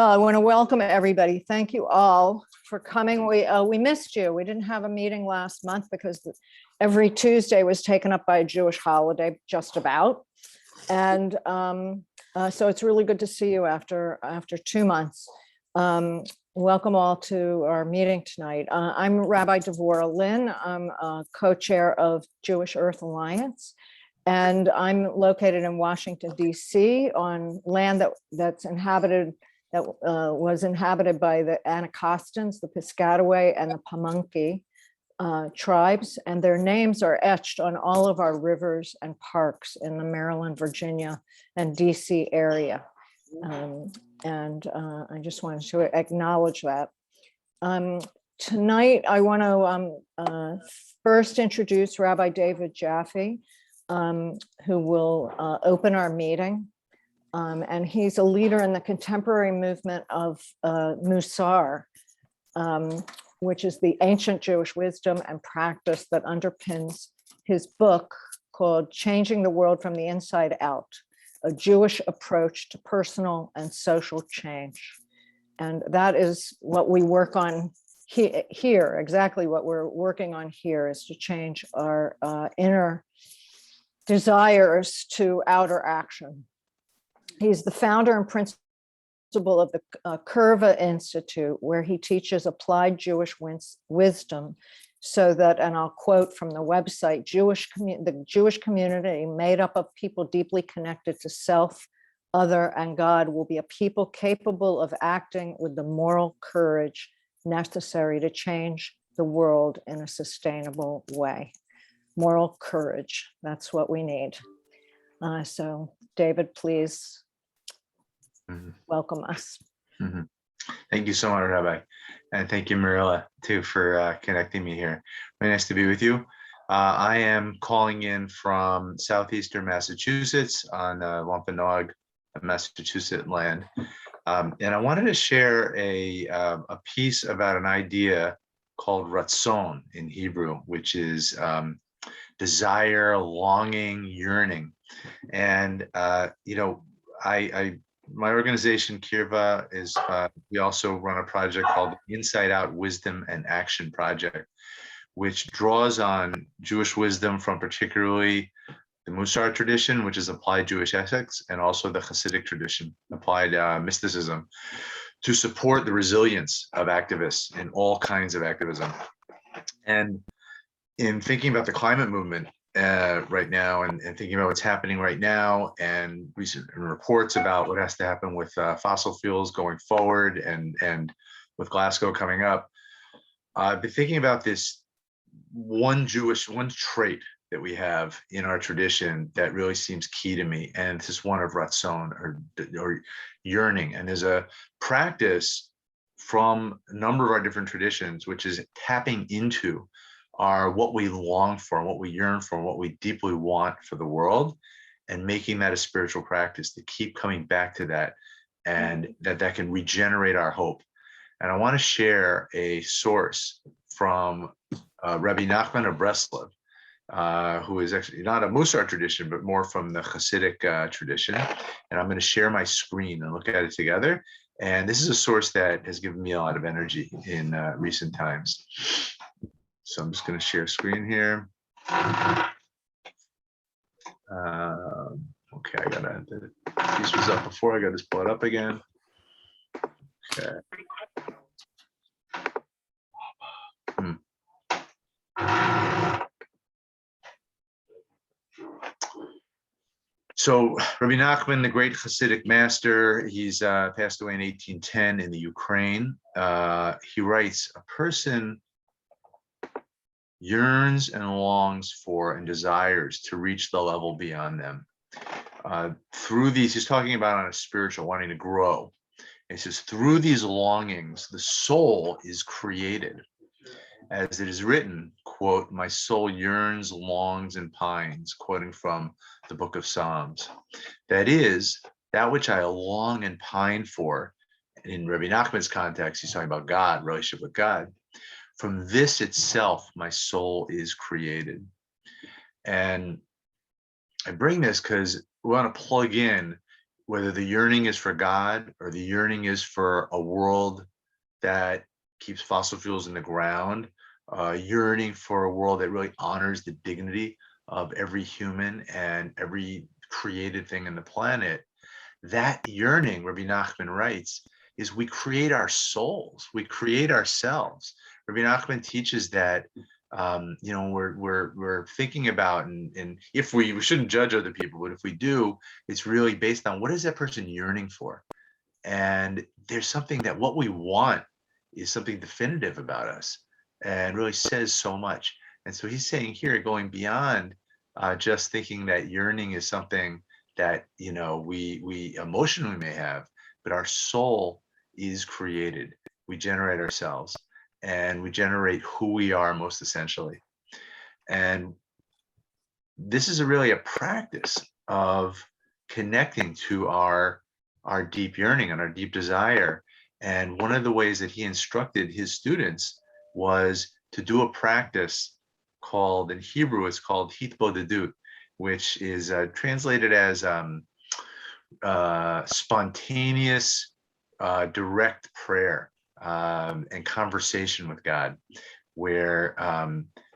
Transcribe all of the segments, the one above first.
I want to welcome everybody. Thank you all for coming. We missed you. We didn't have a meeting last month because every Tuesday was taken up by a Jewish holiday, just about. And so it's really good to see you after 2 months. Welcome all to our meeting tonight. I'm Rabbi Davora Lin. I'm co-chair of Jewish Earth Alliance. And I'm located in Washington, D.C. on land that's inhabited, that was inhabited by the Anacostans, the Piscataway, and the Pamunkey tribes. And their names are etched on all of our rivers and parks in the Maryland, Virginia, and D.C. area. I just wanted to acknowledge that. Tonight, I want to first introduce Rabbi David Jaffe, who will open our meeting. And he's a leader in the contemporary movement of Musar, which is the ancient Jewish wisdom and practice that underpins his book called Changing the World from the Inside Out, a Jewish approach to personal and social change. And that is what we work on here. Exactly what we're working on here is to change our inner desires to outer action. He's the founder and principal of the Kirva Institute, where he teaches applied Jewish wisdom so that, and I'll quote from the website, the Jewish community made up of people deeply connected to self, other, and God will be a people capable of acting with the moral courage necessary to change the world in a sustainable way. Moral courage, that's what we need. So David, please welcome us. Thank you so much, Rabbi. And thank you, Marilla, too, for connecting me here. Very nice to be with you. I am calling in from southeastern Massachusetts on Wampanoag, Massachusetts land. And I wanted to share a piece about an idea called ratzon in Hebrew, which is desire, longing, yearning. And, my organization, Kirva, is, we also run a project called Inside Out Wisdom and Action Project, which draws on Jewish wisdom from particularly the Musar tradition, which is applied Jewish ethics, and also the Hasidic tradition, applied mysticism, to support the resilience of activists in all kinds of activism. And in thinking about the climate movement right now and thinking about what's happening right now and recent reports about what has to happen with fossil fuels going forward and with Glasgow coming up, I've been thinking about this one trait that we have in our tradition that really seems key to me, and this is one of ratzon or yearning. And there's a practice from a number of our different traditions, which is tapping into what we long for, what we yearn for, what we deeply want for the world, and making that a spiritual practice to keep coming back to that, and that can regenerate our hope. And I want to share a source from Rabbi Nachman of Breslov, who is actually not a Musar tradition, but more from the Hasidic tradition. And I'm going to share my screen and look at it together. And this is a source that has given me a lot of energy in recent times. So I'm just going to share screen here. Okay, I gotta, the piece was up before, I got to pull it up again. Okay. So Rabbi Nachman, the great Hasidic master, he's passed away in 1810 in the Ukraine. He writes, a person yearns and longs for and desires to reach the level beyond them. Through these, he's talking about on a spiritual, wanting to grow. And he says, through these longings, the soul is created. As it is written, quote, my soul yearns, longs, and pines, quoting from the book of Psalms. That is, that which I long and pine for. And in Rabbi Nachman's context, he's talking about God, relationship with God. From this itself, my soul is created. And I bring this because we want to plug in whether the yearning is for God or the yearning is for a world that keeps fossil fuels in the ground, yearning for a world that really honors the dignity of every human and every created thing in the planet, that yearning, Rabbi Nachman writes, is we create our souls, we create ourselves. Rabbi Nachman teaches that we're thinking about, and if we shouldn't judge other people, but if we do, it's really based on what is that person yearning for. And there's something that what we want is something definitive about us and really says so much. And so he's saying here, going beyond just thinking that yearning is something that we emotionally may have, but our soul is created. We generate ourselves and we generate who we are most essentially. And this is really a practice of connecting to our deep yearning and our deep desire. And one of the ways that he instructed his students was to do a practice called, in Hebrew, it's called hitbodedut, which is translated as spontaneous, direct prayer and conversation with God, where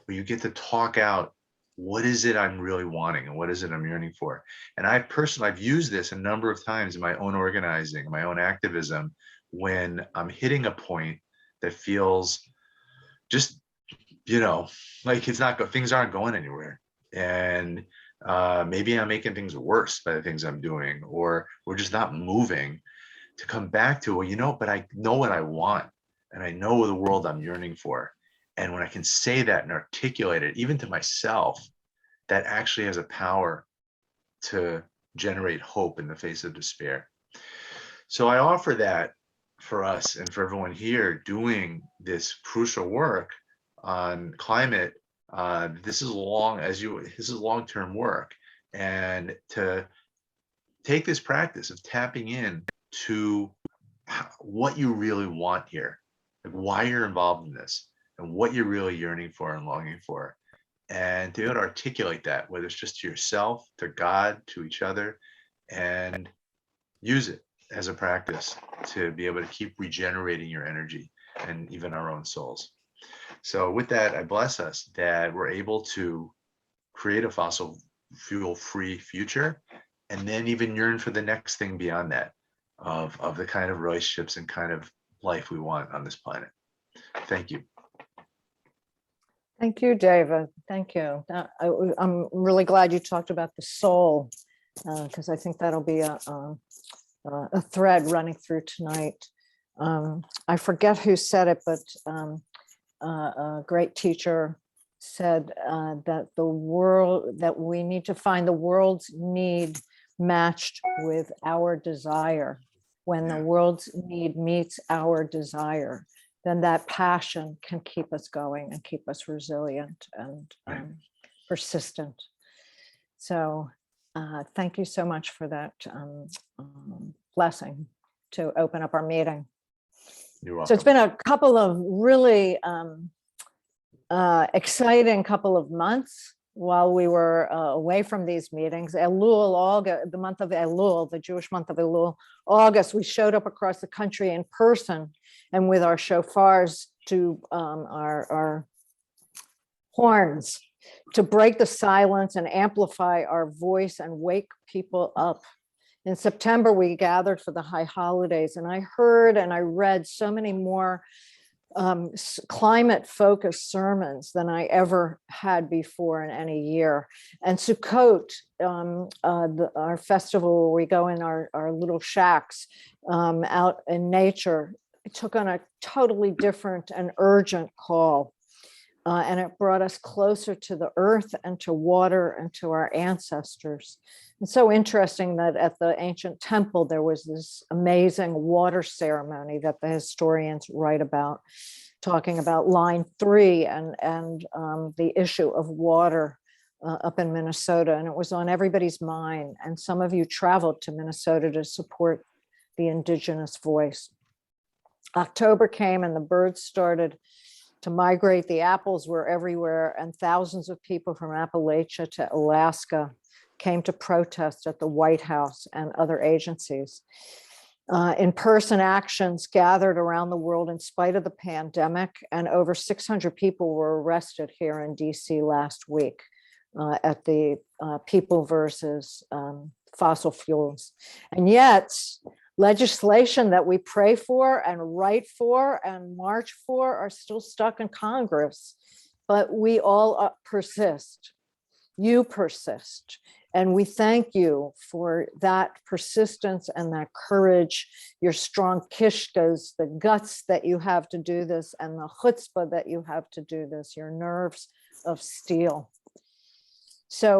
you get to talk out, what is it I'm really wanting and what is it I'm yearning for? And I've used this a number of times in my own organizing, my own activism, when I'm hitting a point that feels just, like things aren't going anywhere. And maybe I'm making things worse by the things I'm doing, or we're just not moving, to come back to, but I know what I want and I know the world I'm yearning for. And when I can say that and articulate it, even to myself, that actually has a power to generate hope in the face of despair. So I offer that for us and for everyone here doing this crucial work on climate. This is long-term work, and to take this practice of tapping in to what you really want here, like why you're involved in this, and what you're really yearning for and longing for, and to be able to articulate that, whether it's just to yourself, to God, to each other, and use it as a practice to be able to keep regenerating your energy and even our own souls. So with that, I bless us that we're able to create a fossil fuel free future, and then even yearn for the next thing beyond that, of the kind of relationships and kind of life we want on this planet. Thank you. Thank you, David. Thank you. I'm really glad you talked about the soul, because I think that'll be a thread running through tonight. I forget who said it, but a great teacher said that we need to find the world's need matched with our desire. When the world's need meets our desire, then that passion can keep us going and keep us resilient and persistent. So thank you so much for that blessing to open up our meeting. You're welcome. So it's been a couple of really exciting couple of months while we were away from these meetings. Elul, August, the month of Elul, the Jewish month of Elul, August, we showed up across the country in person and with our shofars to our horns to break the silence and amplify our voice and wake people up. In September, we gathered for the high holidays, and I heard and I read so many more climate-focused sermons than I ever had before in any year. And Sukkot, our festival where we go in our little shacks out in nature, it took on a totally different and urgent call. And it brought us closer to the earth and to water and to our ancestors. It's so interesting that at the ancient temple, there was this amazing water ceremony that the historians write about, talking about line 3 and the issue of water up in Minnesota. And it was on everybody's mind. And some of you traveled to Minnesota to support the indigenous voice. October came and the birds started to migrate. The apples were everywhere, and thousands of people from Appalachia to Alaska came to protest at the White House and other agencies. In-person actions gathered around the world in spite of the pandemic, and over 600 people were arrested here in DC last week at the People versus Fossil Fuels. And yet, legislation that we pray for and write for and march for are still stuck in Congress, but we all persist. You persist. And we thank you for that persistence and that courage, your strong kishkas, the guts that you have to do this, and the chutzpah that you have to do this, your nerves of steel. So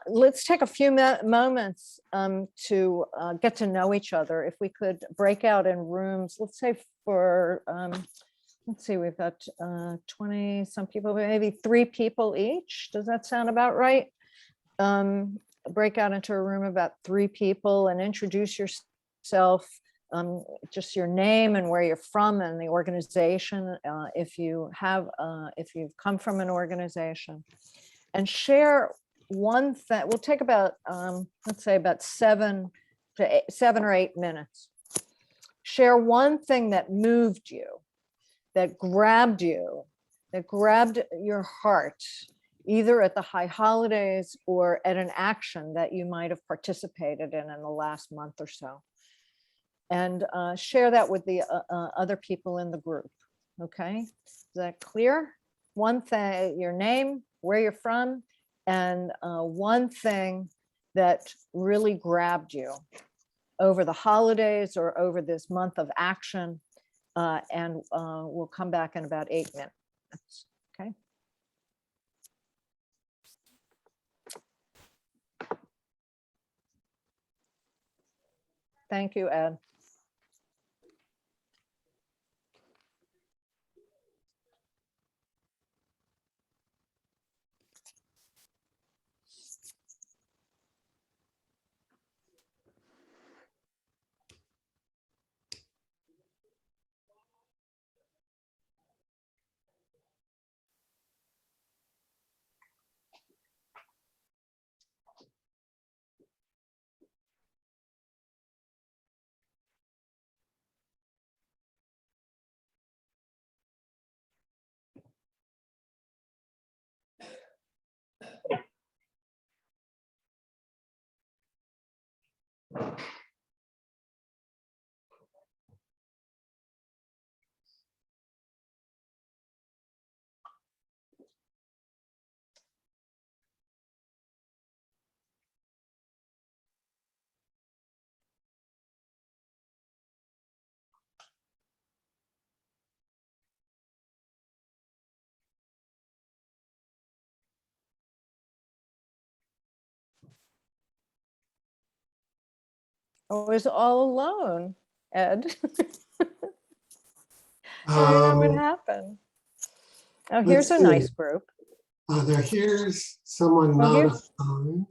let's take a few moments to get to know each other. If we could break out in rooms, let's say for, let's see, we've got 20 some people, maybe 3 people each. Does that sound about right? Break out into a room about 3 people and introduce yourself, just your name and where you're from and the organization, if you've come from an organization, and share one thing. We'll take about, let's say about 7 or 8 minutes. Share one thing that moved you, that grabbed you, that grabbed your heart, either at the high holidays or at an action that you might have participated in the last month or so. And share that with the other people in the group, okay? Is that clear? One thing, your name, where you're from, and one thing that really grabbed you over the holidays or over this month of action, and we'll come back in about 8 minutes, okay? Thank you, Ed. I was all alone, Ed. I don't know what happened. Oh, here's a nice group. Here's someone Oh, not here's- assigned.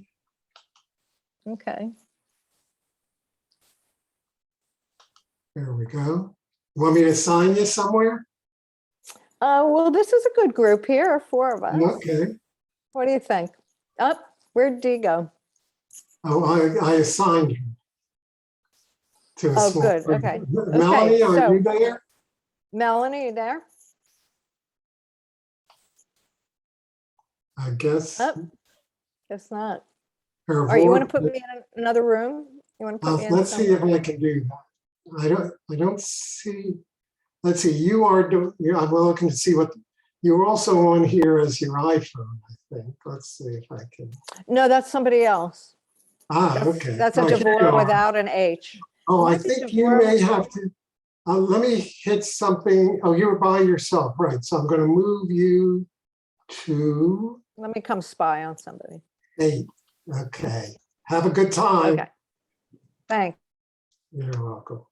Okay. There we go. You want me to assign you somewhere? Well, this is a good group here, 4 of us. Okay. What do you think? Up, where'd Dee go? Oh, I assigned you to a Oh, small good. group. Okay. Melanie, Okay, are so- you there? Melanie, you there? I guess. Oh, guess not. her All right, you want to voice- put me in another room? You want to put me in let's see if somewhere? I can do that. I don't see. Let's see. You are doing. I'm looking to see what you're also on here as your iPhone. I think. Let's see if I can. No, that's somebody else. Okay. That's a Oh, here you Davora are. without an H. Oh, I Might be think you Davora may with- have to. Let me hit something. Oh, you're by yourself, right? So I'm going to move you to Let me come spy on somebody. 8. Okay. Have a good time. Okay. Thanks. You're welcome.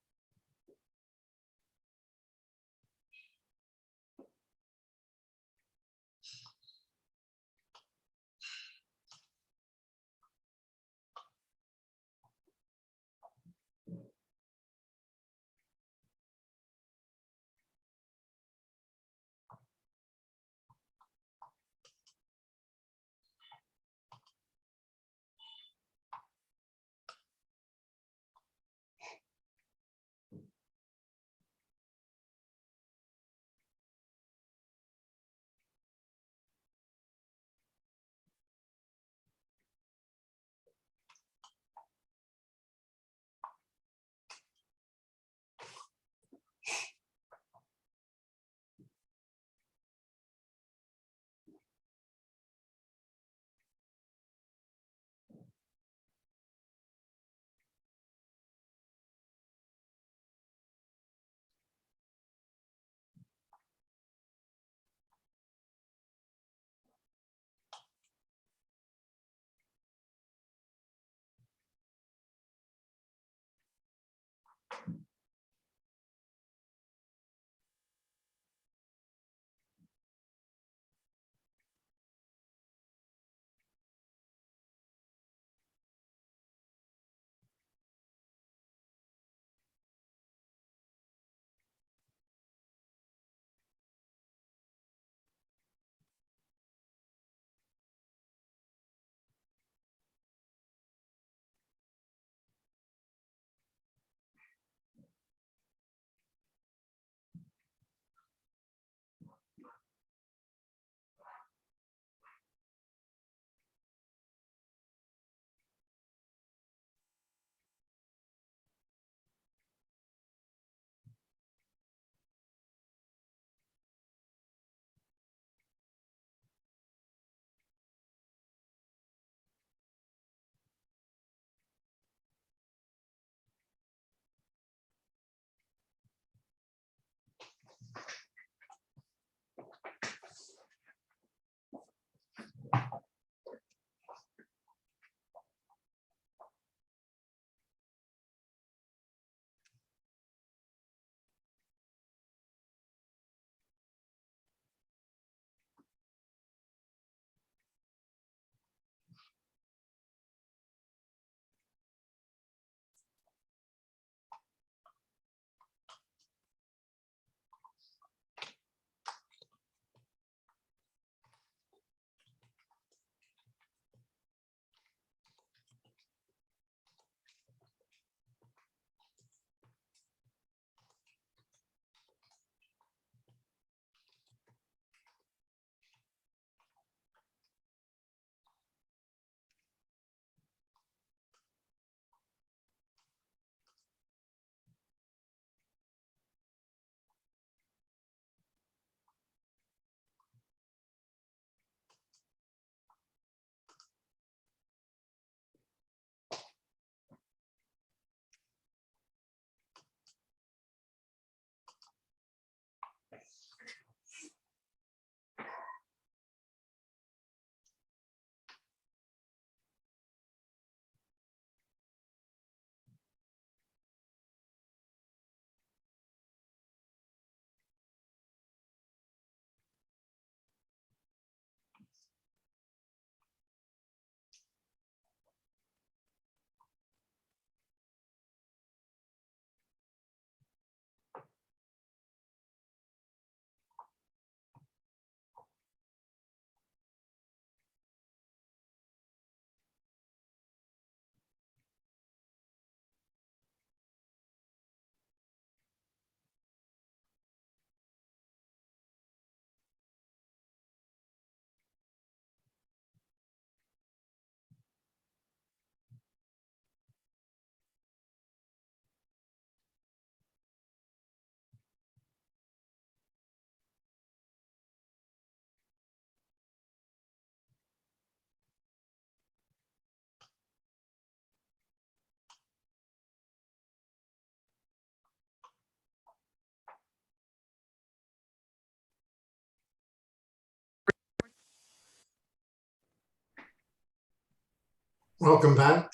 Welcome back.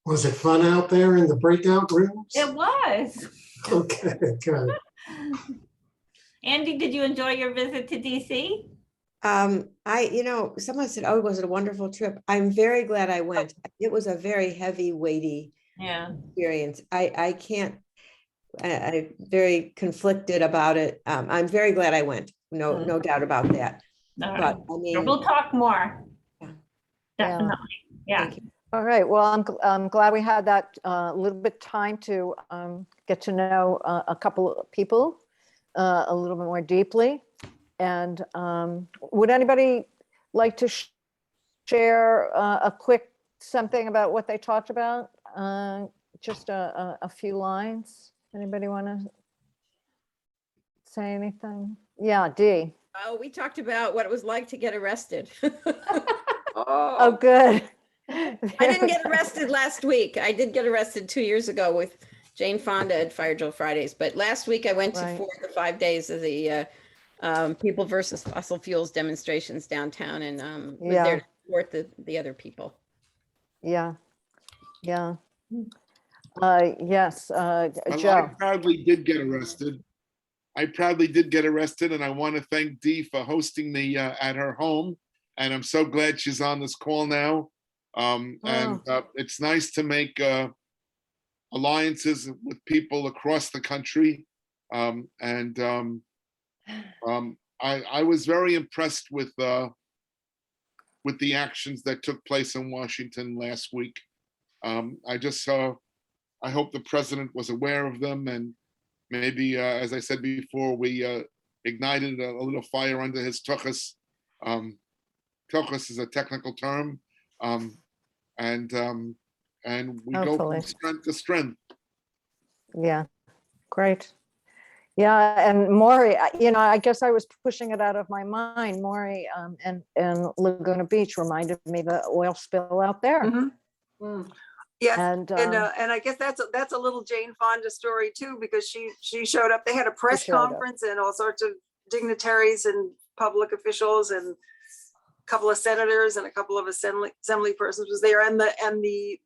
Was it fun out there in the breakout rooms? It was. Okay, good. Andy, did you enjoy your visit to DC? Someone said, oh, was it a wonderful trip? I'm very glad I went. It was a very heavy, weighty Yeah. experience. I'm very conflicted about it. I'm very glad I went. No doubt about that. All right. But I mean, We'll talk more. Yeah. Definitely. Yeah. thank you. All right, well, I'm glad we had that little bit time to get to know a couple of people a little bit more deeply. And would anybody like to share a quick something about what they talked about? Just a few lines. Anybody want to say anything? Yeah, Dee. Oh, we talked about what it was like to get arrested. Oh, good. I didn't get arrested last week. I did get arrested 2 years ago with Jane Fonda at Fire Drill Fridays. But last week I went to Right. 4 of the 5 days of the People versus Fossil Fuels demonstrations downtown, and was Yeah. there to support the other people. Yeah, yeah. Yes, Well, Joe. I proudly did get arrested. And I want to thank Dee for hosting me at her home. And I'm so glad she's on this call now. It's nice to make alliances with people across the country. I was very impressed with the actions that took place in Washington last week. I hope the president was aware of them, and maybe, as I said before, we ignited a little fire under his tuchus. Tuchus is a technical term, and we go Hopefully. from strength to strength. Yeah, great. Yeah, and Maury, I guess I was pushing it out of my mind. Maury and Laguna Beach reminded me of the oil spill out there. Yes, And and I guess that's a little Jane Fonda story too, because she showed up. They had a press showed up. conference and all sorts of dignitaries and public officials and a couple of senators and a couple of assembly persons was there. And the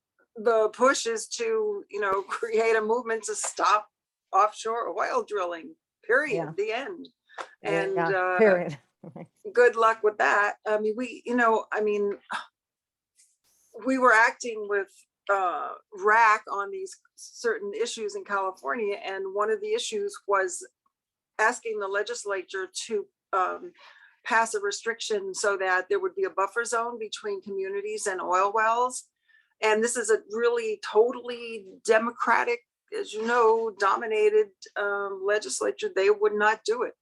push is to create a movement to stop offshore oil drilling. Period. Yeah. The end. And period. good luck with that. I mean, we were acting with RAC on these certain issues in California, and one of the issues was asking the legislature to pass a restriction so that there would be a buffer zone between communities and oil wells. And this is a really totally Democratic, as you know, dominated legislature. They would not do it.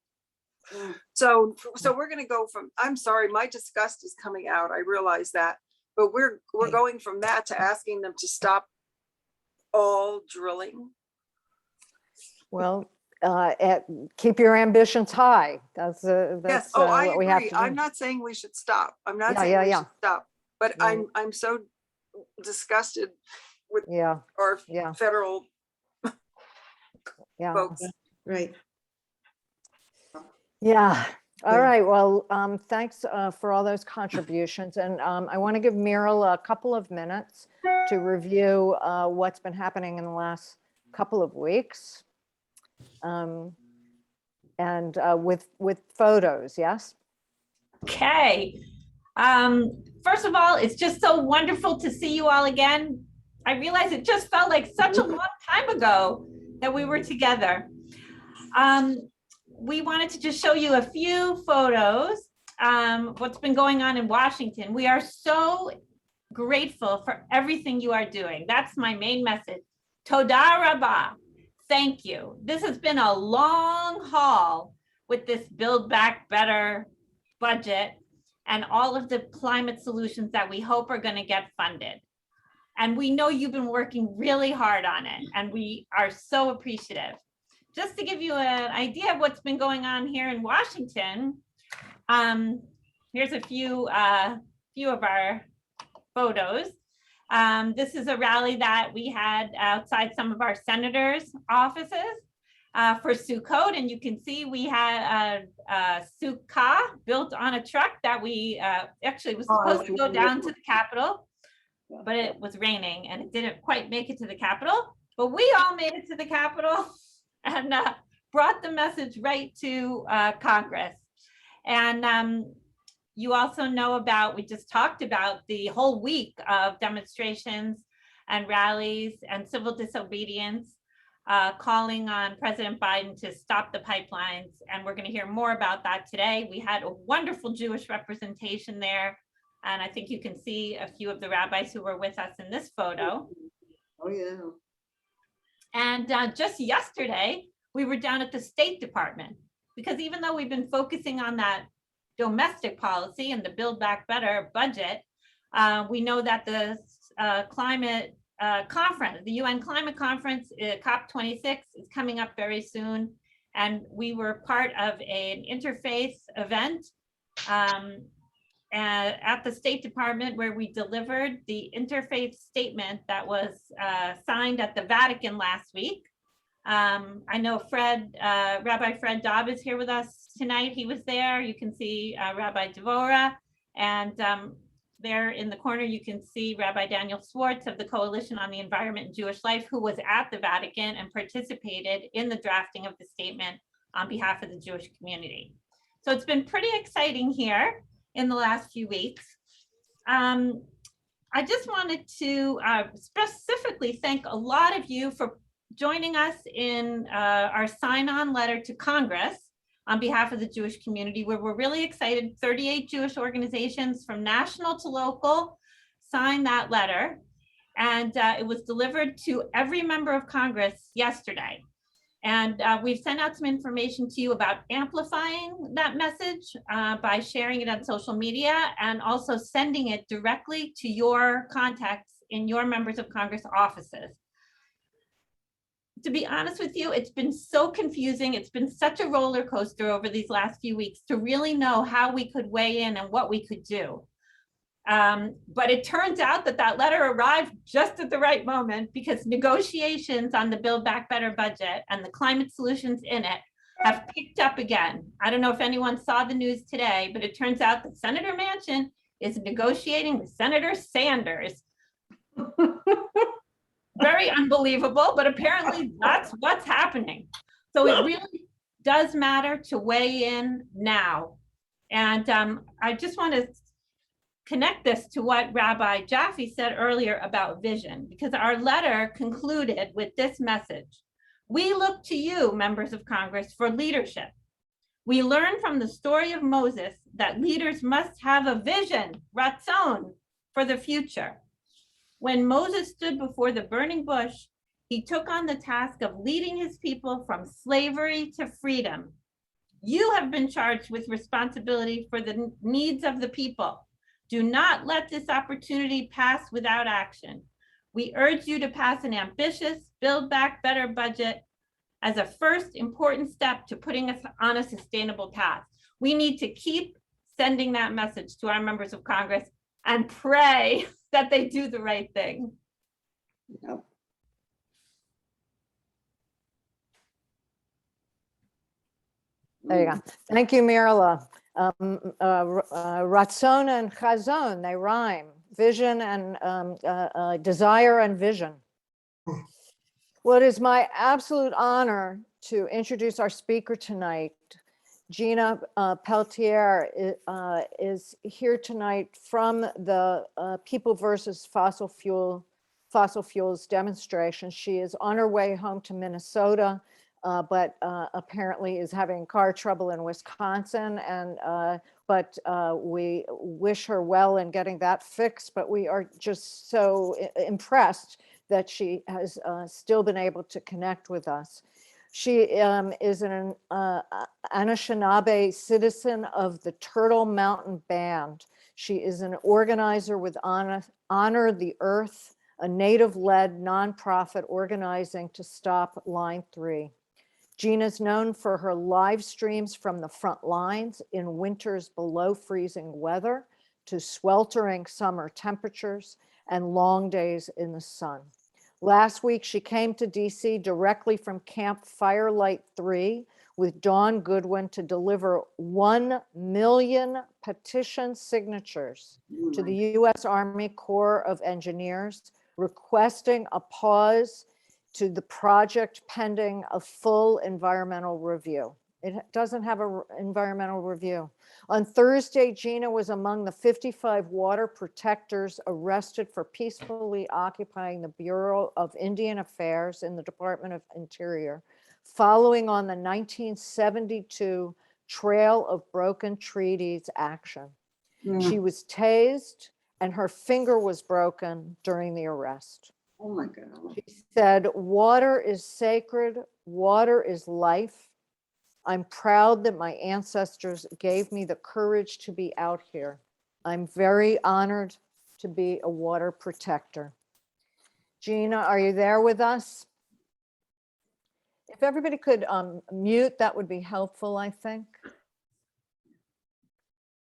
So we're going to go from, I'm sorry, my disgust is coming out. I realize that. But we're going from that to asking them to stop all drilling. Well, keep your ambitions high. That's Yes. Oh, I what we have agree. to do. I'm not saying we should stop. I'm not Yeah, saying yeah, we yeah. should stop. But Yeah. I'm so disgusted with Yeah, our yeah, federal yeah. folks. Right. Yeah. All Yeah. right. Well, thanks for all those contributions. And I want to give Muriel a couple of minutes to review what's been happening in the last couple of weeks. And with photos, yes? Okay. First of all, it's just so wonderful to see you all again. I realize it just felt like such a long time ago that we were together. We wanted to just show you a few photos, what's been going on in Washington. We are so grateful for everything you are doing. That's my main message. Toda Rabah. thank you. This has been a long haul with this Build Back Better budget and all of the climate solutions that we hope are going to get funded. And we know you've been working really hard on it, and we are so appreciative. Just to give you an idea of what's been going on here in Washington, here's a few of our photos. This is a rally that we had outside some of our senators' offices for Sukkot, and you can see we had a sukkah built on a truck that we actually was supposed to go down to the Capitol, but it was raining and it didn't quite make it to the Capitol. But we all made it to the Capitol and brought the message right to Congress. And you also know about, we just talked about the whole week of demonstrations and rallies and civil disobedience, calling on President Biden to stop the pipelines. And we're going to hear more about that today. We had a wonderful Jewish representation there. And I think you can see a few of the rabbis who were with us in this photo. Oh, yeah. And just yesterday, we were down at the State Department, because even though we've been focusing on that domestic policy and the Build Back Better budget, we know that the climate conference, the UN climate conference, COP26, is coming up very soon. And we were part of an interfaith event at the State Department, where we delivered the interfaith statement that was signed at the Vatican last week. I know Rabbi Fred Dobb is here with us tonight. He was there. You can see Rabbi Davora, and there in the corner, you can see Rabbi Daniel Swartz of the Coalition on the Environment and Jewish Life, who was at the Vatican and participated in the drafting of the statement on behalf of the Jewish community. So it's been pretty exciting here in the last few weeks. I just wanted to specifically thank a lot of you for joining us in our sign-on letter to Congress on behalf of the Jewish community, where we're really excited. 38 Jewish organizations from national to local signed that letter, and it was delivered to every member of Congress yesterday. And we've sent out some information to you about amplifying that message by sharing it on social media, and also sending it directly to your contacts in your members of Congress offices. To be honest with you, it's been so confusing. It's been such a roller coaster over these last few weeks to really know how we could weigh in and what we could do. But it turns out that that letter arrived just at the right moment, because negotiations on the Build Back Better budget and the climate solutions in it have picked up again. I don't know if anyone saw the news today, but it turns out that Senator Manchin is negotiating with Senator Sanders. Very unbelievable, but apparently that's what's happening. So it really does matter to weigh in now. And I just want to connect this to what Rabbi Jaffe said earlier about vision, because our letter concluded with this message. We look to you, members of Congress, for leadership. We learn from the story of Moses that leaders must have a vision, ratzon, for the future. When Moses stood before the burning bush, he took on the task of leading his people from slavery to freedom. You have been charged with responsibility for the needs of the people. Do not let this opportunity pass without action. We urge you to pass an ambitious Build Back Better budget as a first important step to putting us on a sustainable path. We need to keep sending that message to our members of Congress and pray that they do the right thing. Yep. There you go. Thank you, Mirla. Ratzon and chazon, they rhyme. Vision and desire and vision. Well, it is my absolute honor to introduce our speaker tonight. Gina Peltier is here tonight from the People versus Fossil Fuels demonstration. She is on her way home to Minnesota, but apparently is having car trouble in Wisconsin. And but we wish her well in getting that fixed. But we are just so impressed that she has still been able to connect with us. She is an Anishinaabe citizen of the Turtle Mountain Band. She is an organizer with Honor the Earth, a native-led nonprofit organizing to stop Line 3. Gina's known for her live streams from the front lines in winters below freezing weather to sweltering summer temperatures and long days in the sun. Last week, she came to DC directly from Camp Firelight 3 with Dawn Goodwin to deliver 1 million petition signatures to the U.S. Army Corps of Engineers, requesting a pause to the project pending a full environmental review. It doesn't have an environmental review. On Thursday, Gina was among the 55 water protectors arrested for peacefully occupying the Bureau of Indian Affairs in the Department of Interior, following on the 1972 Trail of Broken Treaties action. She was tased and her finger was broken during the arrest. Oh my God. She said, "Water is sacred, water is life. I'm proud that my ancestors gave me the courage to be out here. I'm very honored to be a water protector." Gina, are you there with us? If everybody could mute, that would be helpful, I think.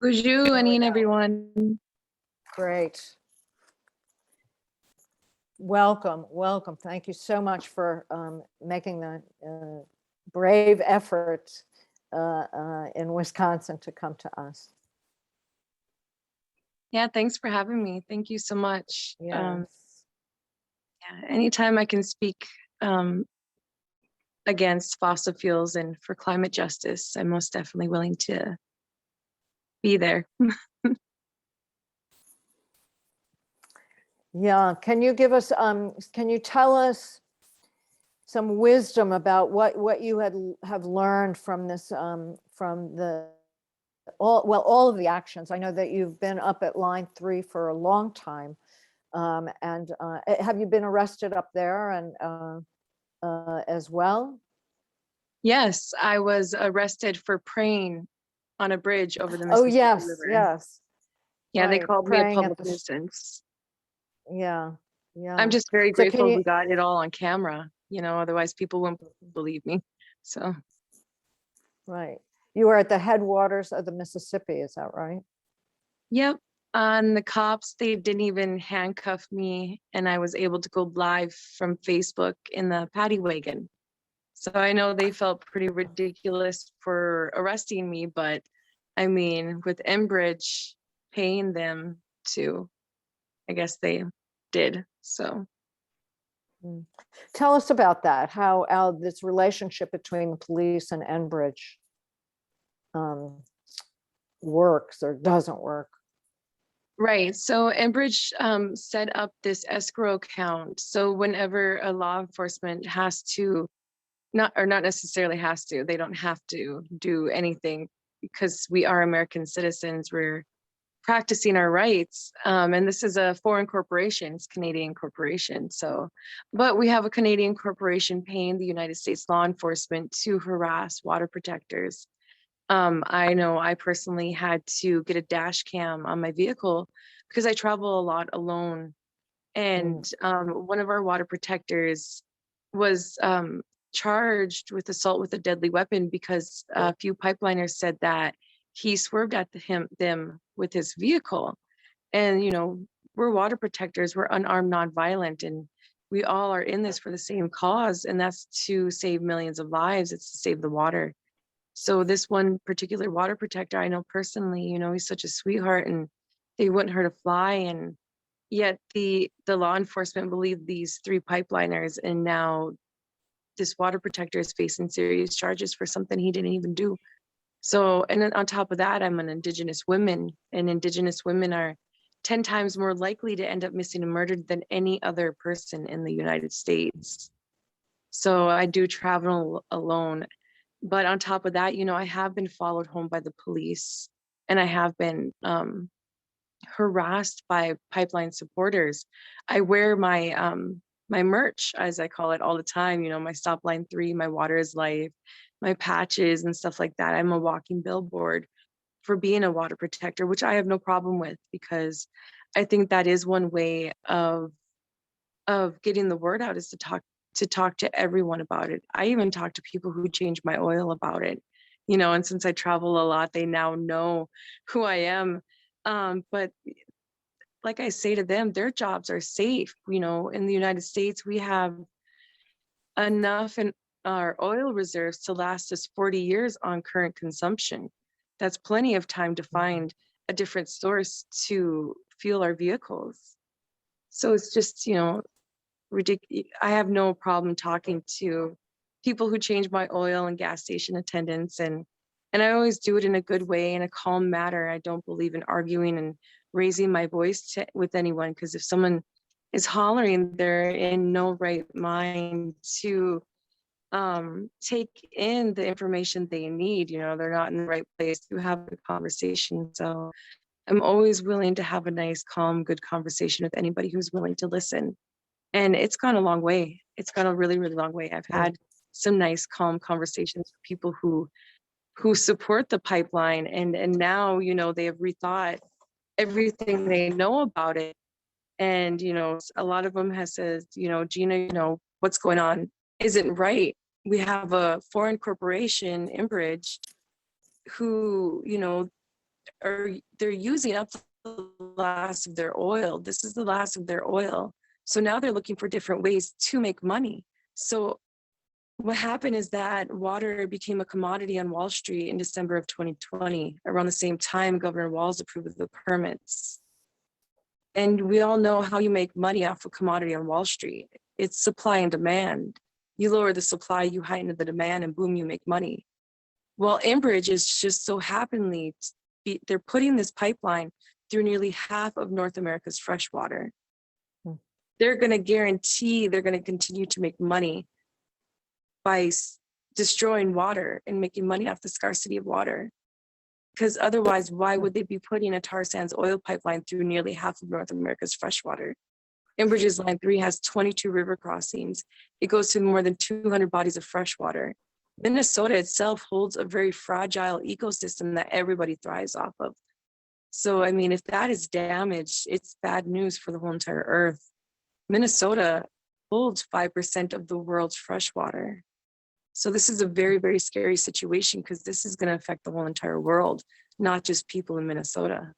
Bonjour, Annie and everyone. Great. Welcome, welcome. Thank you so much for making the brave effort in Wisconsin to come to us. Yeah, thanks for having me. Thank you so much. Yes. Yeah, anytime I can speak against fossil fuels and for climate justice, I'm most definitely willing to be there. Yeah, can you give us, can you tell us some wisdom about what you have learned from this, from all of the actions? I know that you've been up at Line 3 for a long time. And have you been arrested up there and as well? Yes, I was arrested for praying on a bridge over the Oh, Mississippi yes, River. yes. Yeah, they Right, called me a praying at public the nuisance. Yeah, yeah. I'm just very So can grateful you- we got it all on camera, you know, otherwise people wouldn't believe me. So, Right. You were at the headwaters of the Mississippi, is that right? yep. And the cops, they didn't even handcuff me, and I was able to go live from Facebook in the paddy wagon. So I know they felt pretty ridiculous for arresting me, but I mean, with Enbridge paying them to, I guess they did. So Tell us about that, how this relationship between the police and Enbridge works or doesn't work. right. So Enbridge set up this escrow account. So whenever a law enforcement has to, not necessarily has to, they don't have to do anything because we are American citizens. We're practicing our rights. And this is a foreign corporation, it's Canadian corporation. So, but we have a Canadian corporation paying the United States law enforcement to harass water protectors. I know I personally had to get a dash cam on my vehicle because I travel a lot alone. And one of our water protectors was charged with assault with a deadly weapon because a few pipeliners said that he swerved at them with his vehicle. And, you know, we're water protectors, we're unarmed, nonviolent, and we all are in this for the same cause, and that's to save millions of lives. It's to save the water. So this one particular water protector I know personally, you know, he's such a sweetheart and they wouldn't hurt a fly. And yet the law enforcement believed these three pipeliners, and now this water protector is facing serious charges for something he didn't even do. So, and then on top of that, I'm an Indigenous woman, and Indigenous women are 10 times more likely to end up missing and murdered than any other person in the United States. So I do travel alone. But on top of that, you know, I have been followed home by the police, and I have been harassed by pipeline supporters. I wear my my merch, as I call it all the time, you know, my stop line 3, my water is life, my patches and stuff like that. I'm a walking billboard for being a water protector, which I have no problem with, because I think that is one way of getting the word out, is to talk to everyone about it. I even talk to people who change my oil about it, you know, and since I travel a lot, they now know who I am. But like I say to them, their jobs are safe. You know, in the United States, we have enough in our oil reserves to last us 40 years on current consumption. That's plenty of time to find a different source to fuel our vehicles. So it's just, you know, ridiculous. I have no problem talking to people who change my oil and gas station attendants, and I always do it in a good way, in a calm manner. I don't believe in arguing and raising my voice with anyone, because if someone is hollering, they're in no right mind to take in the information they need. You know, they're not in the right place to have a conversation. So I'm always willing to have a nice, calm, good conversation with anybody who's willing to listen. And it's gone a long way. It's gone a really, really long way. I've had some nice, calm conversations with people who support the pipeline, and now, you know, they have rethought everything they know about it. And, you know, a lot of them has said, you know, Gina, you know, what's going on isn't right. We have a foreign corporation, Enbridge, who, you know, they're using up the last of their oil. This is the last of their oil. So now they're looking for different ways to make money. So what happened is that water became a commodity on Wall Street in December of 2020. Around the same time, Governor Walz approved the permits. And we all know how you make money off a commodity on Wall Street. It's supply and demand. You lower the supply, you heighten the demand, and boom, you make money. Well, Enbridge is just so happenly, they're putting this pipeline through nearly half of North America's fresh water. They're going to guarantee they're going to continue to make money by destroying water and making money off the scarcity of water. Because otherwise, why would they be putting a tar sands oil pipeline through nearly half of North America's freshwater? Enbridge's Line 3 has 22 river crossings. It goes to more than 200 bodies of freshwater. Minnesota itself holds a very fragile ecosystem that everybody thrives off of. So, I mean, if that is damaged, it's bad news for the whole entire earth. Minnesota holds 5% of the world's freshwater. So this is a very, very scary situation, because this is going to affect the whole entire world, not just people in Minnesota,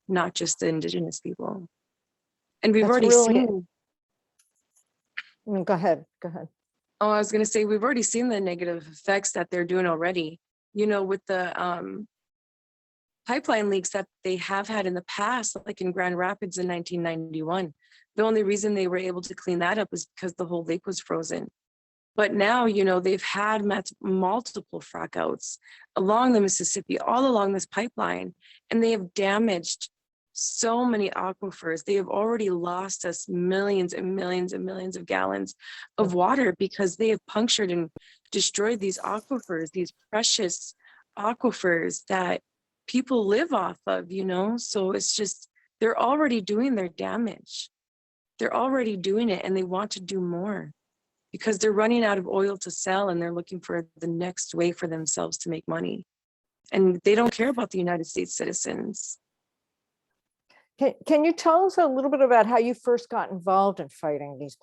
not just the indigenous people. And we've already seen. Go ahead. Oh, I was going to say, we've already seen the negative effects that they're doing already, you know, with the pipeline leaks that they have had in the past, like in Grand Rapids in 1991. The only reason they were able to clean that up is because the whole lake was frozen. But now, you know, they've had multiple frack outs along the Mississippi, all along this pipeline, and they have damaged so many aquifers. They have already lost us millions and millions and millions of gallons of water, because they have punctured and destroyed these aquifers, these precious aquifers that people live off of, you know? So it's just, they're already doing their damage. They're already doing it, and they want to do more, because they're running out of oil to sell, and they're looking for the next way for themselves to make money. And they don't care about the United States citizens. Can you tell us a little bit about how you first got involved in fighting these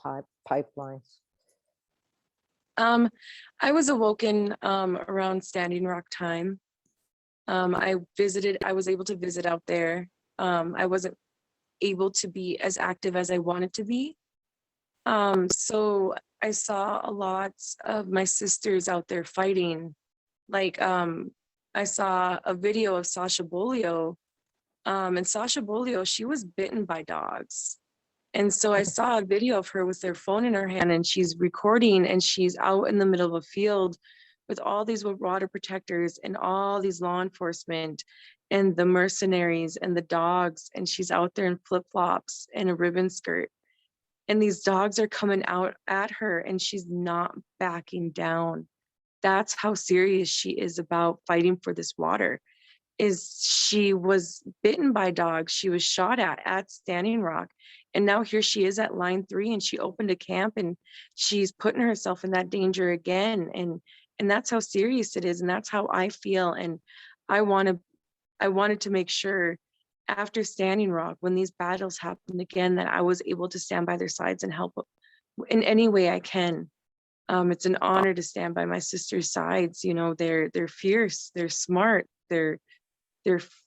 pipelines? I was awoken around Standing Rock time. I was able to visit out there. I wasn't able to be as active as I wanted to be. So I saw a lot of my sisters out there fighting. Like, I saw a video of Sasha Bolio, and Sasha Bolio, she was bitten by dogs. And so I saw a video of her with their phone in her hand, and she's recording, and she's out in the middle of a field with all these water protectors and all these law enforcement and the mercenaries and the dogs. And she's out there in flip-flops and a ribbon skirt. And these dogs are coming out at her, and she's not backing down. That's how serious she is about fighting for this water. is she was bitten by dogs. She was shot at Standing Rock. And now here she is at line 3, and she opened a camp, and she's putting herself in that danger again. And that's how serious it is. And that's how I feel. And I wanted to make sure after Standing Rock, when these battles happened again, that I was able to stand by their sides and help in any way I can. It's an honor to stand by my sister's sides. You know, they're fierce, they're smart, they're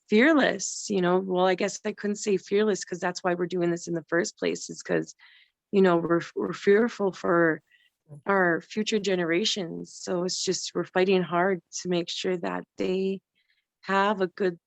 fearless, you know. Well, I guess I couldn't say fearless, because that's why we're doing this in the first place, is because, you know, we're fearful for our future generations. So it's just, we're fighting hard to make sure that they have a good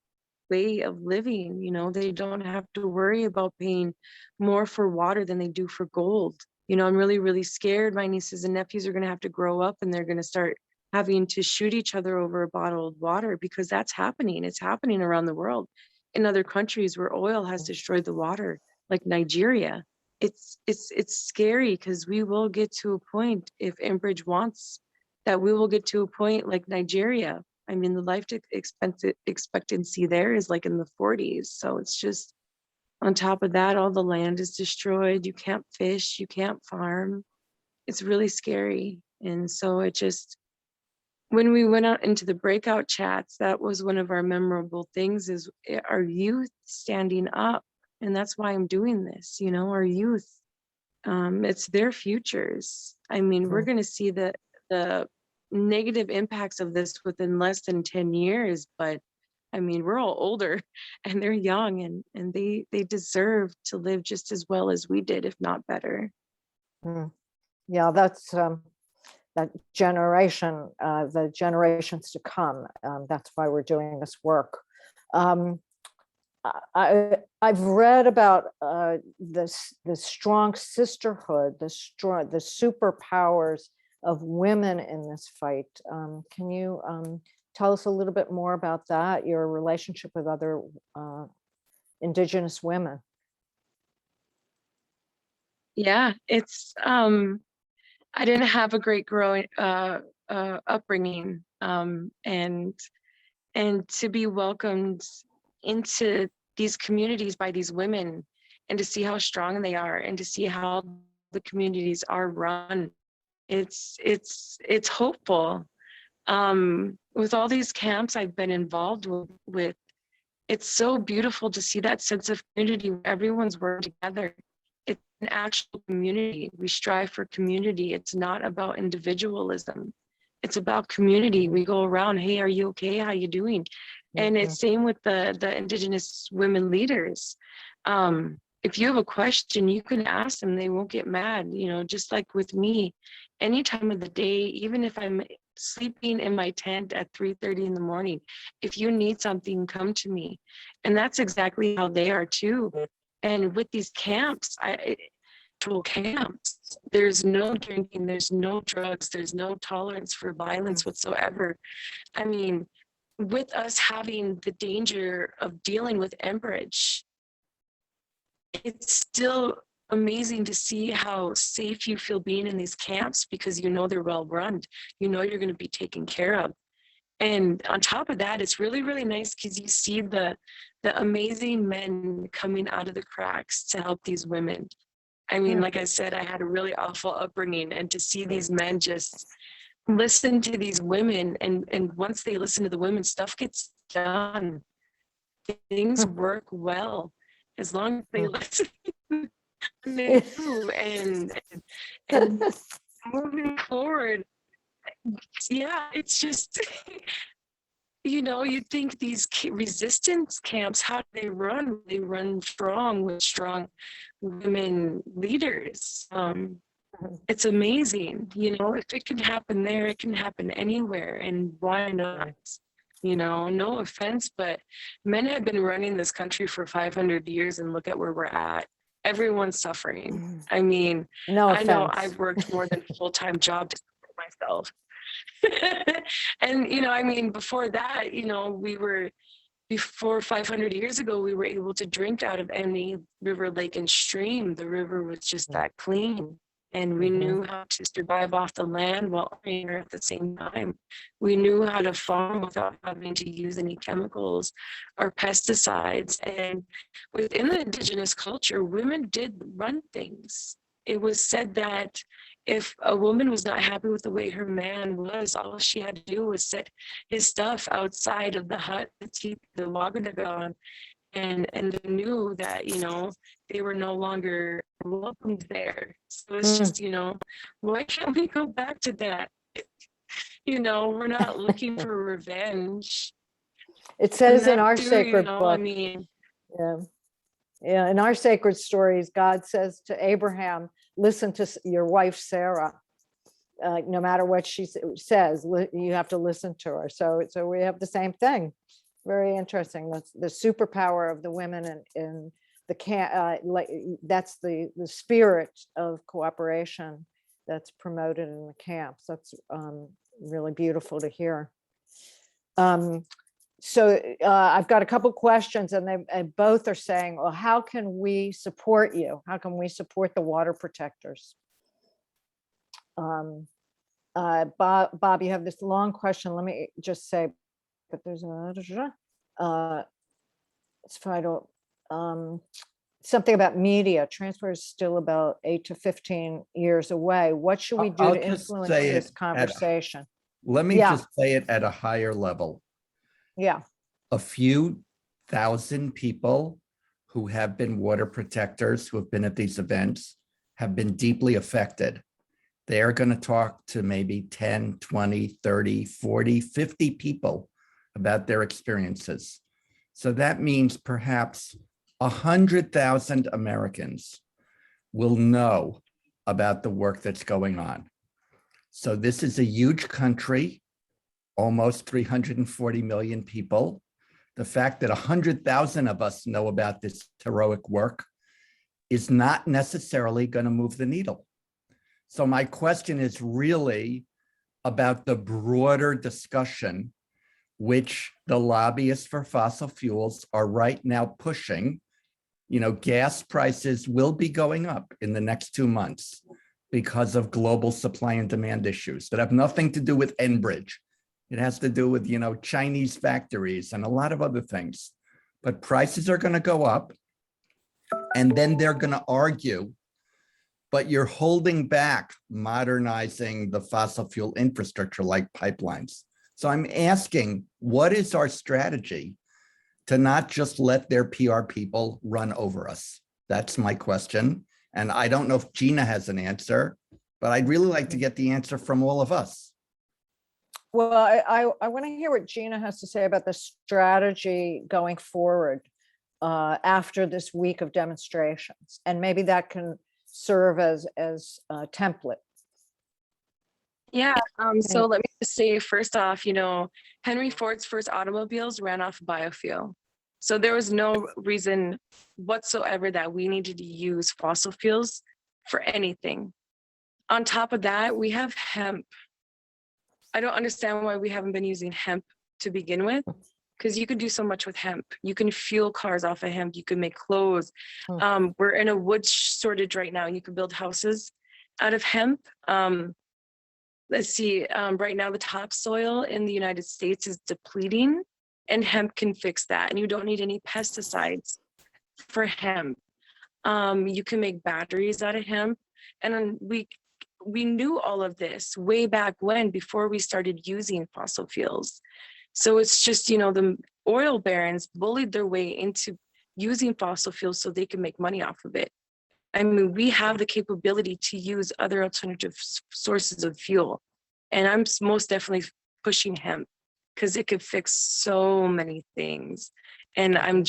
way of living. You know, they don't have to worry about paying more for water than they do for gold. You know, I'm really, really scared my nieces and nephews are going to have to grow up, and they're going to start having to shoot each other over bottled water, because that's happening. It's happening around the world in other countries where oil has destroyed the water, like Nigeria. It's scary, because we will get to a point, if Enbridge wants that, we will get to a point like Nigeria. I mean, the life expectancy there is like in the 40s. So it's just, on top of that, all the land is destroyed. You can't fish, you can't farm. It's really scary. And so it just, when we went out into the breakout chats, that was one of our memorable things, is our youth standing up. And that's why I'm doing this, you know, our youth. It's their futures. I mean, we're going to see the negative impacts of this within less than 10 years, but I mean, we're all older and they're young, and they deserve to live just as well as we did, if not better. Yeah, that's that generation, the generations to come. That's why we're doing this work. I've read about the strong sisterhood, the superpowers of women in this fight. Can you tell us a little bit more about that, your relationship with other Indigenous women? Yeah, it's I didn't have a great upbringing, and to be welcomed into these communities by these women, and to see how strong they are, and to see how the communities are run, it's hopeful. With all these camps I've been involved with, it's so beautiful to see that sense of community where everyone's working together. It's an actual community. We strive for community. It's not about individualism. It's about community. We go around, hey, are you okay? How you doing? And it's same with the Indigenous women leaders. If you have a question, you can ask them. They won't get mad. You know, just like with me, any time of the day, even if I'm sleeping in my tent at 3:30 in the morning, if you need something, come to me. And that's exactly how they are too. And with these camps, there's no drinking, there's no drugs, there's no tolerance for violence whatsoever. I mean, with us having the danger of dealing with Enbridge, it's still amazing to see how safe you feel being in these camps, because you know they're well run, you know you're going to be taken care of. And on top of that, it's really, really nice because you see the amazing men coming out of the cracks to help these women. I mean, like I said, I had a really awful upbringing, and to see these men just listen to these women, and once they listen to the women, stuff gets done. Things work well as long as they listen. And they do, and moving forward, yeah, it's just, you know, you think these resistance camps, how do they run? They run strong with strong women leaders. It's amazing, you know, if it can happen there, it can happen anywhere, and why not? You know, no offense, but men have been running this country for 500 years, and look at where we're at. Everyone's suffering. I mean, No I know offense. I've worked more than a full-time job to support myself. And, you know, I mean, before that, you know, before 500 years ago, we were able to drink out of any river, lake, and stream. The river was just that clean. and we knew how to survive off the land while here at the same time. We knew how to farm without having to use any chemicals or pesticides. And within the indigenous culture, women did run things. It was said that if a woman was not happy with the way her man was, all she had to do was set his stuff outside of the hut, the teepee, the wagon, and they knew that, you know, they were no longer welcomed there. So it's just, you know, why can't we go back to that? You know, we're not looking for revenge. It says in That our too, sacred you know, book, I mean, yeah, yeah, in our sacred stories, God says to Abraham, listen to your wife, Sarah. No matter what she says, you have to listen to her. So we have the same thing. Very interesting. That's the superpower of the women in the camp. That's the spirit of cooperation that's promoted in the camps. That's really beautiful to hear. So I've got a couple questions, and they both are saying, well, how can we support you? How can we support the water protectors? Bob, you have this long question. Let me just say, but there's something about media. Transfer is still about 8 to 15 years away. What should we do I'll to just influence say this it conversation? Let me Yeah. just say it at a higher level. Yeah. A few thousand people who have been water protectors, who have been at these events, have been deeply affected. They are going to talk to maybe 10, 20, 30, 40, 50 people about their experiences. So that means perhaps 100,000 Americans will know about the work that's going on. So this is a huge country, almost 340 million people. The fact that 100,000 of us know about this heroic work is not necessarily going to move the needle. So my question is really about the broader discussion which the lobbyists for fossil fuels are right now pushing. You know, gas prices will be going up in the next 2 months because of global supply and demand issues that have nothing to do with Enbridge. It has to do with, you know, Chinese factories and a lot of other things. But prices are going to go up, and then they're going to argue, but you're holding back modernizing the fossil fuel infrastructure like pipelines. So I'm asking, what is our strategy to not just let their PR people run over us? That's my question. And I don't know if Gina has an answer, but I'd really like to get the answer from all of us. Well, I want to hear what Gina has to say about the strategy going forward after this week of demonstrations, and maybe that can serve as a template. yeah. So let me just say, first off, you know, Henry Ford's first automobiles ran off biofuel. So there was no reason whatsoever that we needed to use fossil fuels for anything. On top of that, we have hemp. I don't understand why we haven't been using hemp to begin with, because you could do so much with hemp. You can fuel cars off of hemp. You can make clothes. We're in a wood shortage right now. You can build houses out of hemp. Let's see, right now the topsoil in the United States is depleting, and hemp can fix that. And you don't need any pesticides for hemp. You can make batteries out of hemp. And we knew all of this way back when, before we started using fossil fuels. So it's just, you know, the oil barons bullied their way into using fossil fuels so they can make money off of it. I mean, we have the capability to use other alternative sources of fuel. And I'm most definitely pushing hemp because it could fix so many things. And I'm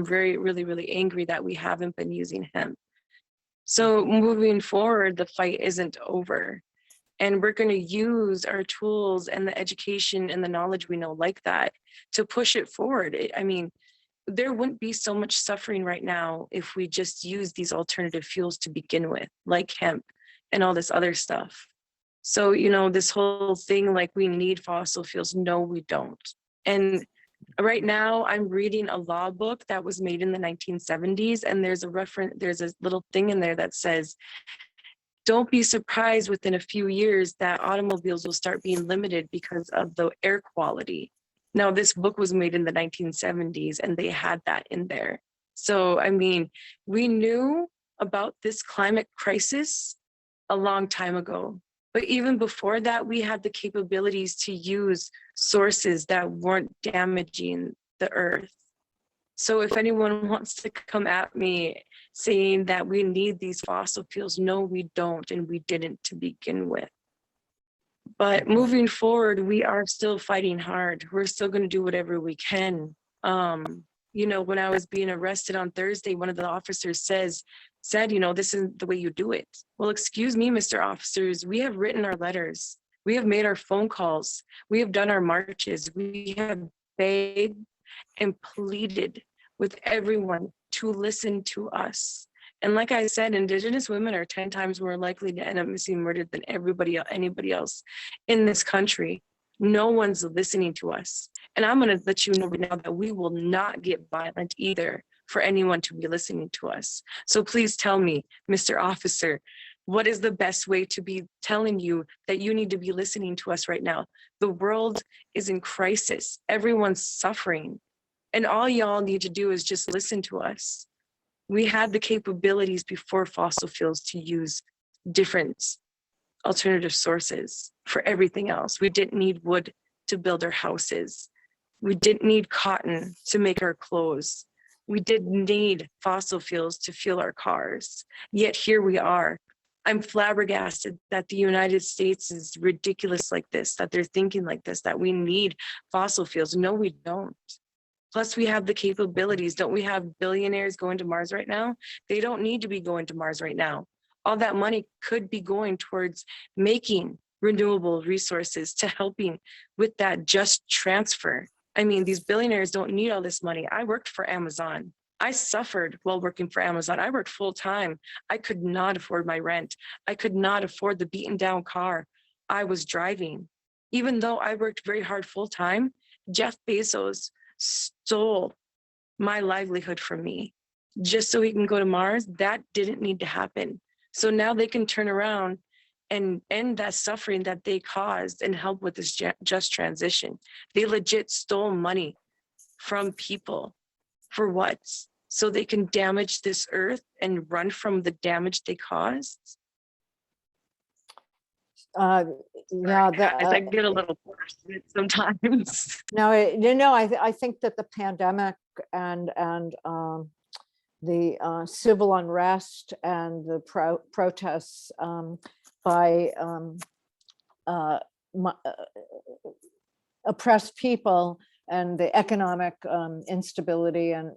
very, really, really angry that we haven't been using hemp. So moving forward, the fight isn't over. And we're going to use our tools and the education and the knowledge we know like that to push it forward. I mean, there wouldn't be so much suffering right now if we just use these alternative fuels to begin with, like hemp and all this other stuff. So, you know, this whole thing like we need fossil fuels, no, we don't. And right now I'm reading a law book that was made in the 1970s, and there's a little thing in there that says don't be surprised within a few years that automobiles will start being limited because of the air quality. Now, this book was made in the 1970s and they had that in there. So, I mean, we knew about this climate crisis a long time ago. But even before that, we had the capabilities to use sources that weren't damaging the earth. So if anyone wants to come at me saying that we need these fossil fuels, no, we don't, and we didn't to begin with. But moving forward, we are still fighting hard. We're still going to do whatever we can. You know, when I was being arrested on Thursday, one of the officers said, you know, this isn't the way you do it. Well, excuse me, Mr. Officers, we have written our letters. We have made our phone calls. We have done our marches. We have begged and pleaded with everyone to listen to us. And like I said, Indigenous women are 10 times more likely to end up missing murdered than anybody else in this country. No one's listening to us. And I'm going to let you know right now that we will not get violent either for anyone to be listening to us. So please tell me, Mr. Officer, what is the best way to be telling you that you need to be listening to us right now? The world is in crisis. Everyone's suffering. And all y'all need to do is just listen to us. We had the capabilities before fossil fuels to use different alternative sources for everything else. We didn't need wood to build our houses. We didn't need cotton to make our clothes. We didn't need fossil fuels to fuel our cars. Yet here we are. I'm flabbergasted that the United States is ridiculous like this, that they're thinking like this, that we need fossil fuels. No, we don't. Plus, we have the capabilities. Don't we have billionaires going to Mars right now? They don't need to be going to Mars right now. All that money could be going towards making renewable resources, to helping with that just transfer. I mean, these billionaires don't need all this money. I worked for Amazon. I suffered while working for Amazon. I worked full time. I could not afford my rent. I could not afford the beaten down car I was driving. Even though I worked very hard full time, Jeff Bezos stole my livelihood from me just so he can go to Mars. That didn't need to happen. So now they can turn around and end that suffering that they caused and help with this just transition. They legit stole money from people. For what? So they can damage this earth and run from the damage they caused? Yeah, I get a little frustrated sometimes. no, I think that the pandemic and the civil unrest and the protests by oppressed people and the economic instability and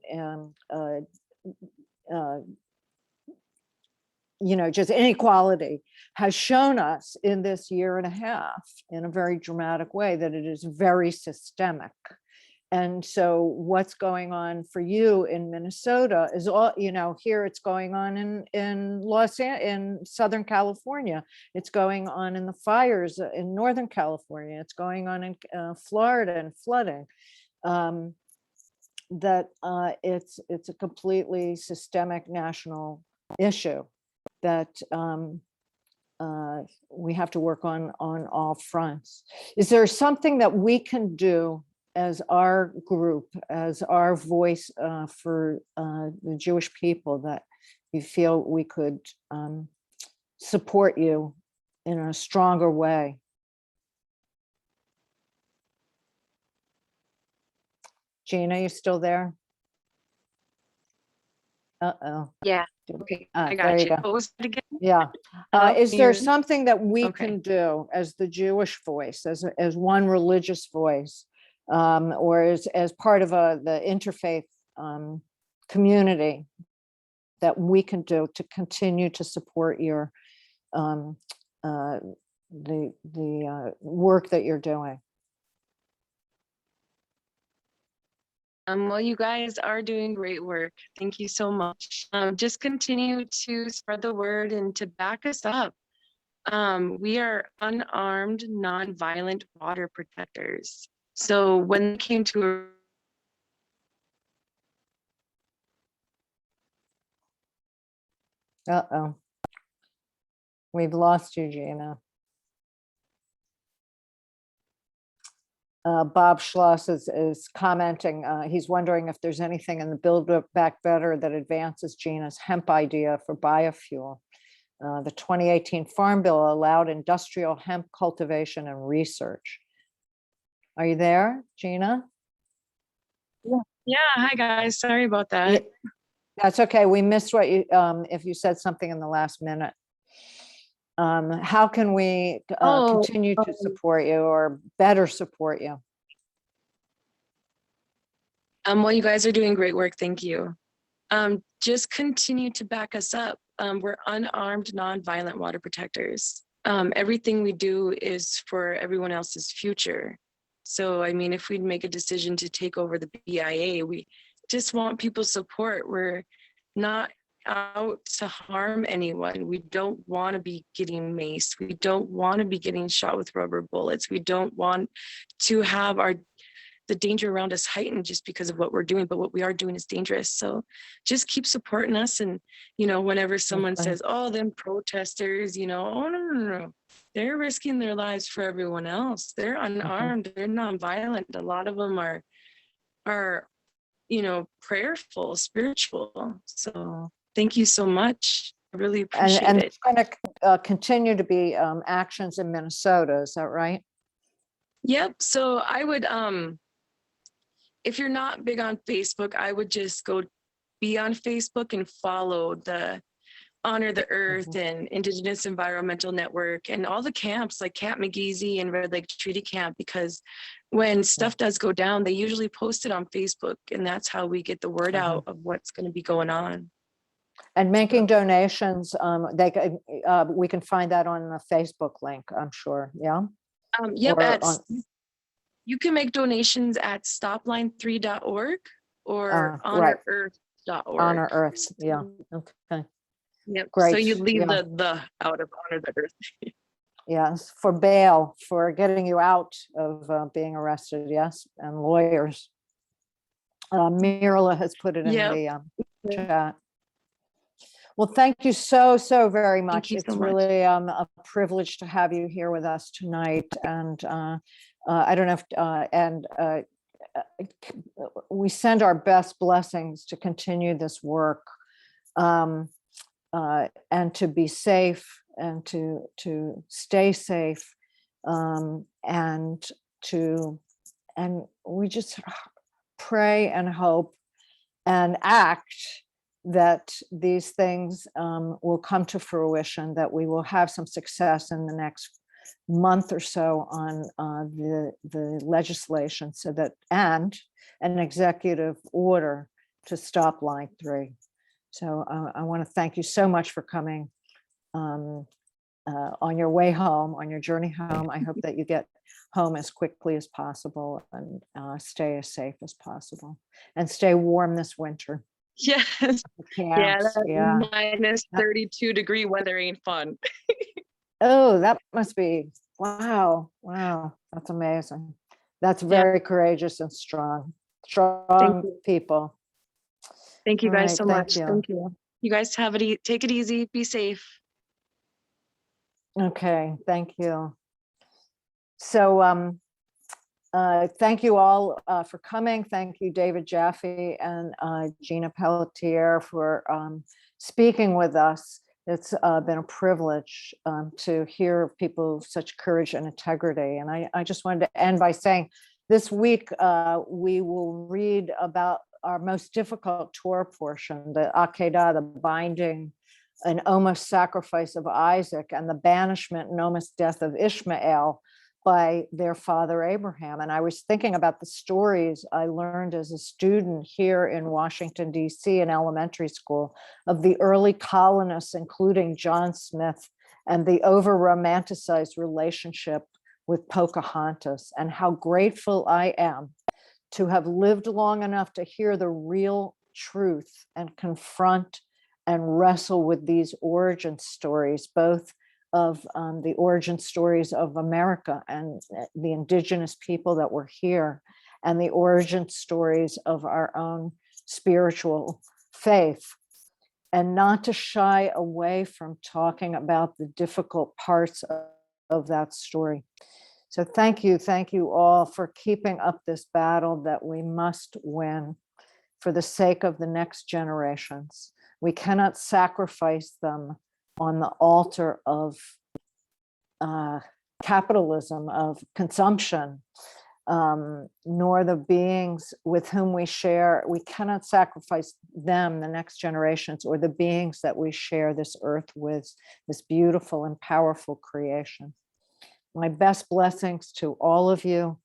just inequality has shown us in this year and a half in a very dramatic way that it is very systemic. And so what's going on for you in Minnesota is all, here it's going on in Southern California. It's going on in the fires in Northern California. It's going on in Florida and flooding. That it's a completely systemic national issue that we have to work on all fronts. Is there something that we can do as our group, as our voice for the Jewish people, that you feel we could support you in a stronger way? Gina, you still there? Uh-oh. Yeah. Okay. I There got you you. go. What was it again? Yeah. Hello? Is Can you there hear me? something that we Okay. can do as the Jewish voice, as one religious voice, or as part of the interfaith community, that we can do to continue to support your the work that you're doing? Well, you guys are doing great work. Thank you so much. Just continue to spread the word and to back us up. We are unarmed, nonviolent water protectors. So when it came to Uh-oh. We've lost you, Gina. Bob Schloss is commenting. He's wondering if there's anything in the Build Back Better that advances Gina's hemp idea for biofuel. The 2018 Farm Bill allowed industrial hemp cultivation and research. Are you there, Gina? Yeah, hi guys. Sorry about that. That's okay. We missed what you, if you said something in the last minute. How can we continue to support you or better support you? Well, you guys are doing great work. Thank you. Just continue to back us up. We're unarmed, nonviolent water protectors. Everything we do is for everyone else's future. So, I mean, if we make a decision to take over the BIA, we just want people's support. We're not out to harm anyone. We don't want to be getting maced. We don't want to be getting shot with rubber bullets. We don't want to have the danger around us heightened just because of what we're doing, but what we are doing is dangerous. So just keep supporting us. And, you know, whenever someone says, oh, them protesters, you know, oh, no. They're risking their lives for everyone else. They're unarmed, they're nonviolent. A lot of them are, you know, prayerful, spiritual. So thank you so much. I really appreciate and it. it's going to continue to be actions in Minnesota. Is that right? Yep. So I would, if you're not big on Facebook, I would just go be on Facebook and follow the Honor the Earth and Indigenous Environmental Network and all the camps like Camp McGeezy and Red Lake Treaty Camp, because when stuff does go down, they usually post it on Facebook, and that's how we get the word out of what's going to be going on. And making donations, we can find that on the Facebook link, I'm sure. Yeah. Yep. You can make donations at stopline3.org or honorearth.org. Honor Earth. Yeah. Okay. Yep. Great. So you leave Yeah. the out of Honor the Earth. Yes, for bail, for getting you out of being arrested. Yes, and lawyers. Mirla has put it in the chat. Well, thank you so very much. It's really a privilege to have you here with us tonight. And I don't know if, we send our best blessings to continue this work and to be safe and to stay safe and we just pray and hope and act that these things will come to fruition, that we will have some success in the next month or so on the legislation, so that, and an executive order to stop line 3. So I want to thank you so much for coming on your way home, on your journey home. I hope that you get home as quickly as possible and stay as safe as possible and stay warm this winter. Yes. Yeah. Minus 32 degree weather ain't fun. Oh, that must be, wow. That's amazing. That's very courageous and strong people. Thank you guys so much. You. Thank you. You guys take it easy, be safe. Okay, thank you. So thank you all for coming. Thank you, David Jaffe and Gina Peltier, for speaking with us. It's been a privilege to hear people of such courage and integrity. And I just wanted to end by saying this week we will read about our most difficult Torah portion, the Akedah, the binding and almost sacrifice of Isaac, and the banishment and almost death of Ishmael by their father Abraham. And I was thinking about the stories I learned as a student here in Washington, D.C. in elementary school of the early colonists, including John Smith, and the over-romanticized relationship with Pocahontas, and how grateful I am to have lived long enough to hear the real truth and confront and wrestle with these origin stories, both of the origin stories of America and the indigenous people that were here, and the origin stories of our own spiritual faith. and not to shy away from talking about the difficult parts of that story. So thank you all for keeping up this battle that we must win for the sake of the next generations. We cannot sacrifice them on the altar of capitalism, of consumption, nor the beings with whom we share. We cannot sacrifice them, the next generations, or the beings that we share this earth with, this beautiful and powerful creation. My best blessings to all of you.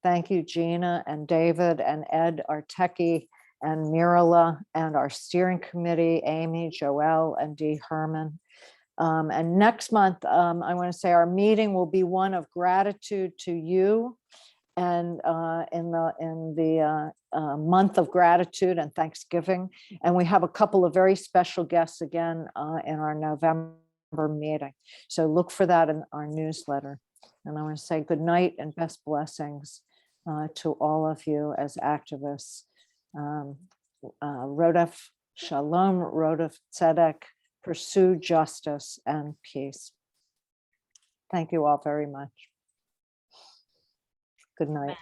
Thank you, Gina and David and Ed, our techie, and Mirala, and our steering committee, Amy, Joelle, and Dee Herman. And next month, I want to say our meeting will be one of gratitude to you, and in the month of gratitude and Thanksgiving. And we have a couple of very special guests again in our November meeting. So look for that in our newsletter. And I want to say good night and best blessings to all of you as activists. Rodef Shalom, Rodef Tzedek, pursue justice and peace. Thank you all very much. Good night.